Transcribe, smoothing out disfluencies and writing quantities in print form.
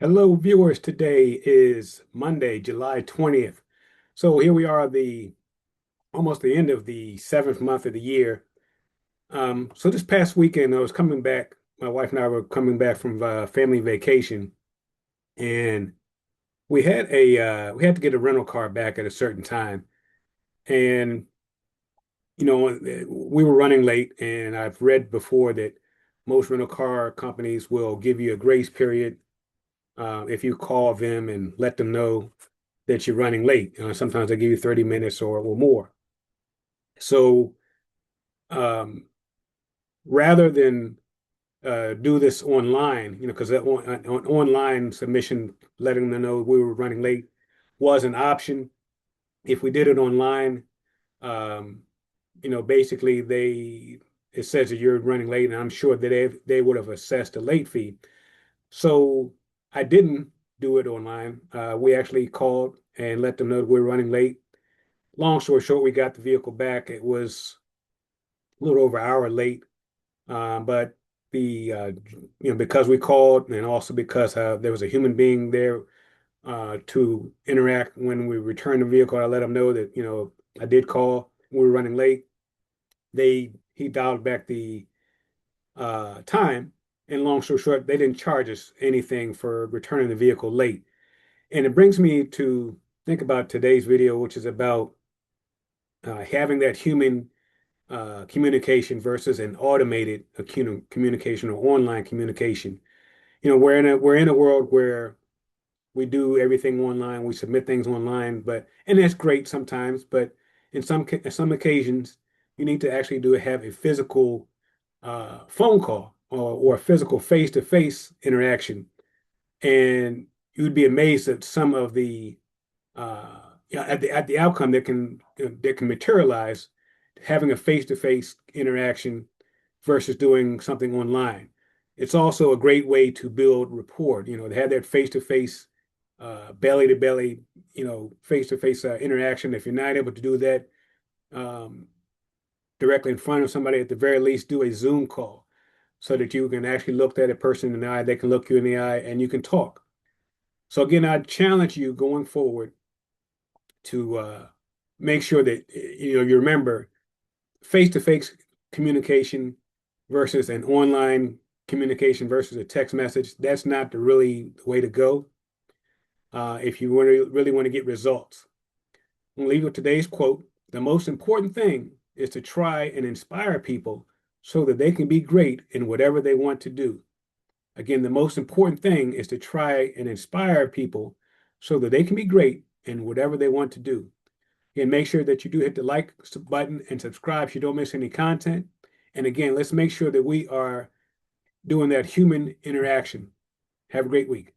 Hello, viewers. Today is Monday, July 20th. So here we are, the almost the end of the seventh month of the year. So this past weekend, I was coming back. My wife and I were coming back from family vacation, and we had to get a rental car back at a certain time. And we were running late, and I've read before that most rental car companies will give you a grace period if you call them and let them know that you're running late. Sometimes they give you 30 minutes or more. So um, rather than do this online, because that online submission, letting them know we were running late was an option. If we did it online, um, basically it says that you're running late, and I'm sure that they would have assessed a late fee. So I didn't do it online. We actually called and let them know that we were running late. Long story short, we got the vehicle back. It was a little over an hour late, but the because we called and also because there was a human being there to interact when we returned the vehicle. I let them know that I did call. We were running late. He dialed back the time, and long story short, they didn't charge us anything for returning the vehicle late. And it brings me to think about today's video, which is about having that human communication versus an automated communication or online communication. We're in a world where we do everything online, we submit things online, and that's great sometimes, but in some occasions you need to actually have a physical phone call or a physical face-to-face interaction, and you'd be amazed at some of the at the outcome that can materialize having a face-to-face interaction versus doing something online. It's also a great way to build rapport, to have that face-to-face, belly-to-belly, face-to-face interaction. If you're not able to do that um, directly in front of somebody, at the very least, do a Zoom call so that you can actually look at a person in the eye, they can look you in the eye, and you can talk. So again, I challenge you going forward to make sure that you remember face-to-face communication versus an online communication versus a text message. That's not the way to go if you really want to get results. I'm going to leave you with today's quote. The most important thing is to try and inspire people so that they can be great in whatever they want to do. Again, the most important thing is to try and inspire people so that they can be great in whatever they want to do. And make sure that you do hit the like button and subscribe so you don't miss any content. And again, let's make sure that we are doing that human interaction. Have a great week.